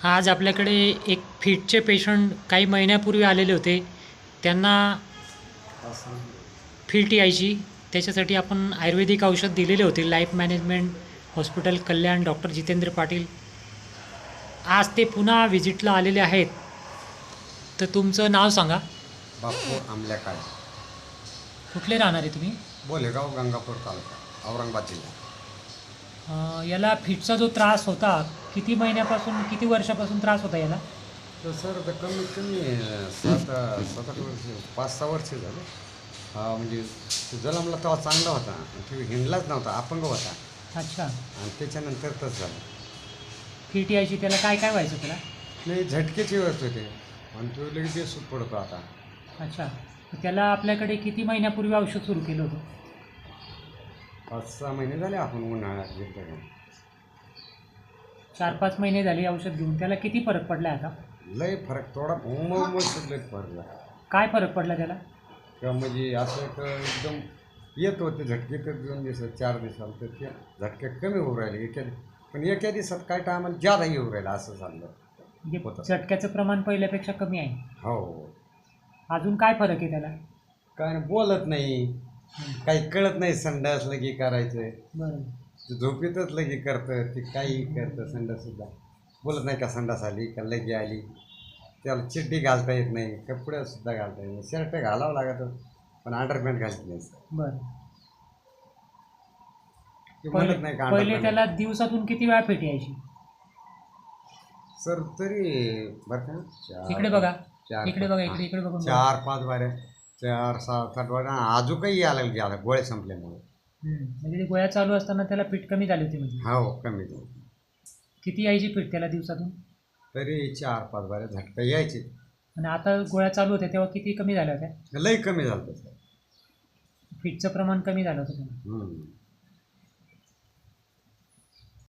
आज आपल्याकडे एक फिटचे पेशंट काही महिन्यापूर्वी आलेले होते. त्यांना असं फिट यायची. त्याच्यासाठी आपण आयुर्वेदिक औषध दिलेले होते. लाईफ मॅनेजमेंट हॉस्पिटल कल्याण डॉक्टर जितेंद्र पाटील. आज ते पुन्हा व्हिजिटला आलेले आहेत. तर तुमचं नाव सांगा. बापू आमल्या काय कुठले राहणार आहे तुम्ही? बोलेगाव गंगापूर तालुका औरंगाबाद जिल्हा. याला फिटचा जो त्रास होता, किती महिन्यापासून किती वर्षापासून त्रास होता याला? तर सर तर कमीत कमी 7-8 वर्ष 5-6 वर्ष झाले. हा म्हणजे तो जन्मला तेव्हा चांगला होता, तो हिंडलाच नव्हता, अपंग होता. अच्छा. आणि त्याच्यानंतर तसं झालं. फिट यायची, त्याला काय काय व्हायचं त्याला? नाही झटकेचे होत होते आणि तो लगेच बेसूट पडतो आता. अच्छा. तर त्याला आपल्याकडे किती महिन्यापूर्वी औषध सुरू केलं होतं? 5-6 महिने झाले आपण उन्हाळ्यात घेतलं का. 4-5 महिने झाले औषध घेऊन. त्याला किती फरक पडला आता? लय फरक थोडा लय फरक झाला. काय फरक पडला त्याला? किंवा म्हणजे असं एकदम येत होते झटके, तर 2 दिवसात 4 दिवसाला तर ते झटके कमी होऊ राहिले पण एका दिवसात काय टायमाला जादा येऊ राहिलं असं झालं म्हणजे होतं. झटक्याचं प्रमाण पहिल्यापेक्षा कमी आहे. हो. अजून काय फरक आहे त्याला? काय नाही, बोलत नाही, काही कळत नाही. संडास लगी करायचं, बरं. झोपेतच लगी करतं, ते काही करतं. संडाससुद्धा बोलत नाही का संडास आली का लगी आली. त्याला चिड्डी घालता येत नाही, कपडेसुद्धा घालता येत नाही. शर्ट घालावं लागतं पण अंडरपॅन्ट घालत नाही. बरं. ते म्हणत नाही का पहिले अंडरपॅन्ट. त्याला दिवसातून किती वेळा फिट यायची? सर तरी बरं का इकडे बघा, चार इकडे बघा, इकडे इकडे बघून बघा. 4-5 वाऱ्या, 4-7-8 वाऱ्या अजून काही यायला गेला गोळ्या संपल्यामुळे. म्हणजे ते गोळ्या चालू असताना त्याला फिट कमी झाली होती म्हणजे? हो कमी झाली. किती यायची फिट त्याला दिवसातून? तरी 4-5 वाऱ्या झटका यायचे. आणि आता गोळ्या चालू होत्या तेव्हा किती कमी झाल्या होत्या? लई कमी झालं सर. फिटचं प्रमाण कमी झालं होतं त्याला.